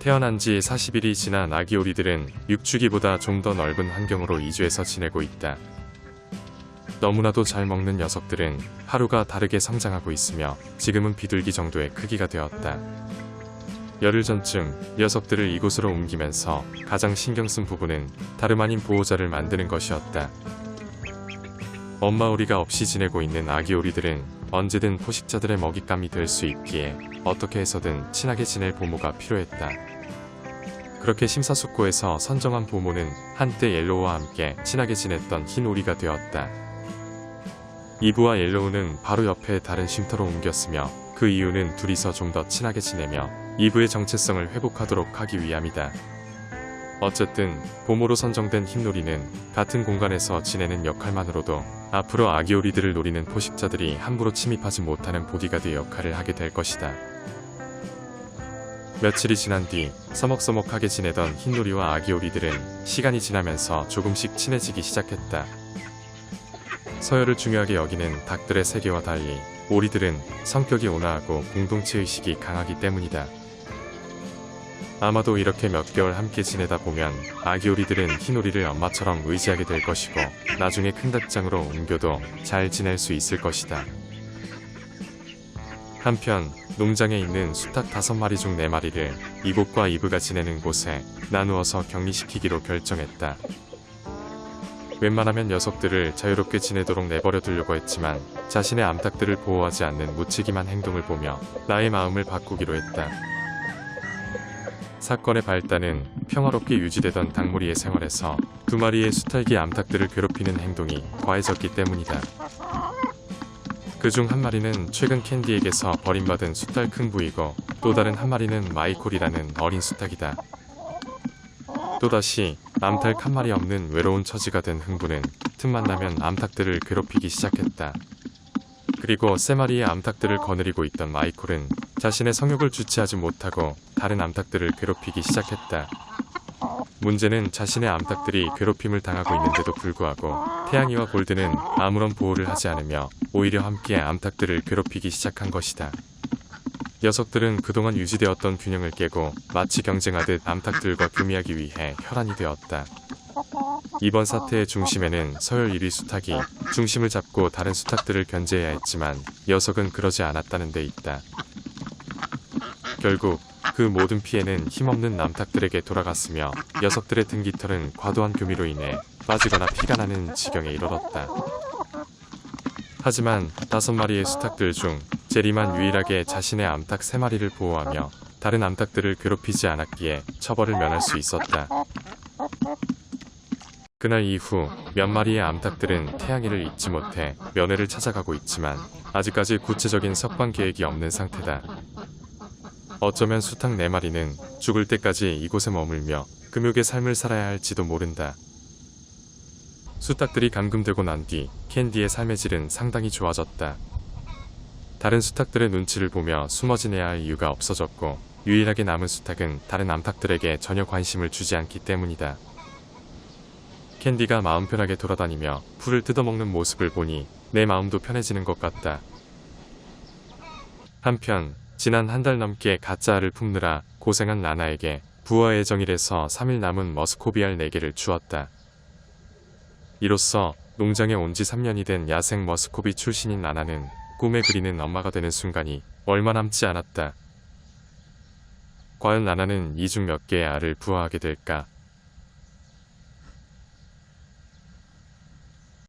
태어난 지 40일이 지난 아기 오리들은 육축이보다 좀 더 넓은 환경으로 이주해서 지내고 있다. 너무나도 잘 먹는 녀석들은 하루가 다르게 성장하고 있으며 지금은 비둘기 정도의 크기가 되었다. 열흘 전쯤 녀석들을 이곳으로 옮기면서 가장 신경 쓴 부분은 다름 아닌 보호자를 만드는 것이었다. 엄마 오리가 없이 지내고 있는 아기 오리들은 언제든 포식자들의 먹잇감이 될 수 있기에 어떻게 해서든 친하게 지낼 보모가 필요했다. 그렇게 심사숙고해서 선정한 보모는 한때 옐로우와 함께 친하게 지냈던 흰 오리가 되었다. 이브와 옐로우는 바로 옆에 다른 쉼터로 옮겼으며 그 이유는 둘이서 좀 더 친하게 지내며 이브의 정체성을 회복하도록 하기 위함이다. 어쨌든 보모로 선정된 흰오리는 같은 공간에서 지내는 역할만으로도 앞으로 아기 오리들을 노리는 포식자들이 함부로 침입하지 못하는 보디가드 역할을 하게 될 것이다. 며칠이 지난 뒤 서먹서먹하게 지내던 흰오리와 아기 오리들은 시간이 지나면서 조금씩 친해지기 시작했다. 서열을 중요하게 여기는 닭들의 세계와 달리 오리들은 성격이 온화하고 공동체의식이 강하기 때문이다. 아마도 이렇게 몇 개월 함께 지내다 보면 아기 오리들은 흰 오리를 엄마처럼 의지하게 될 것이고 나중에 큰 닭장으로 옮겨도 잘 지낼 수 있을 것이다. 한편 농장에 있는 수탉 5마리 중 4마리를 이곳과 이브가 지내는 곳에 나누어서 격리시키기로 결정했다. 웬만하면 녀석들을 자유롭게 지내도록 내버려 두려고 했지만 자신의 암탉들을 보호하지 않는 무책임한 행동을 보며 나의 마음을 바꾸기로 했다. 사건의 발단은 평화롭게 유지되던 닭무리의 생활에서 2마리의 수탉이 암탉들을 괴롭히는 행동이 과해졌기 때문이다. 그중 한 마리는 최근 캔디에게서 버림받은 수탉 흥부이고 또 다른 한 마리는 마이콜이라는 어린 수탉이다. 또다시 암탉 한 마리 없는 외로운 처지가 된 흥부는 틈만 나면 암탉들을 괴롭히기 시작했다. 그리고 3마리의 암탉들을 거느리고 있던 마이콜은 자신의 성욕을 주체하지 못하고 다른 암탉들을 괴롭히기 시작했다. 문제는 자신의 암탉들이 괴롭힘을 당하고 있는데도 불구하고 태양이와 골드는 아무런 보호를 하지 않으며 오히려 함께 암탉들을 괴롭히기 시작한 것이다. 녀석들은 그동안 유지되었던 균형을 깨고 마치 경쟁하듯 암탉들과 교미하기 위해 혈안이 되었다. 이번 사태의 중심에는 서열 1위 수탉이 중심을 잡고 다른 수탉들을 견제해야 했지만 녀석은 그러지 않았다는 데 있다. 결국 그 모든 피해는 힘없는 남탉들에게 돌아갔으며 녀석들의 등깃털은 과도한 교미로 인해 빠지거나 피가 나는 지경에 이르렀다. 하지만 5마리의 수탉들 중 제리만 유일하게 자신의 암탉 3마리를 보호하며 다른 암탉들을 괴롭히지 않았기에 처벌을 면할 수 있었다. 그날 이후 몇 마리의 암탉들은 태양이를 잊지 못해 면회를 찾아가고 있지만 아직까지 구체적인 석방 계획이 없는 상태다. 어쩌면 수탉 4마리는 죽을 때까지 이곳에 머물며 금욕의 삶을 살아야 할지도 모른다. 수탉들이 감금되고 난 뒤 캔디의 삶의 질은 상당히 좋아졌다. 다른 수탉들의 눈치를 보며 숨어 지내야 할 이유가 없어졌고 유일하게 남은 수탉은 다른 암탉들에게 전혀 관심을 주지 않기 때문이다. 캔디가 마음 편하게 돌아다니며 풀을 뜯어먹는 모습을 보니 내 마음도 편해지는 것 같다. 한편 지난 한 달 넘게 가짜 알을 품느라 고생한 라나에게 부하의 정일에서 3일 남은 머스코비알 4개를 주었다. 이로써 농장에 온 지 3년이 된 야생 머스코비 출신인 라나는 꿈에 그리는 엄마가 되는 순간이 얼마 남지 않았다. 과연 라나는 이 중 몇 개의 알을 부화하게 될까?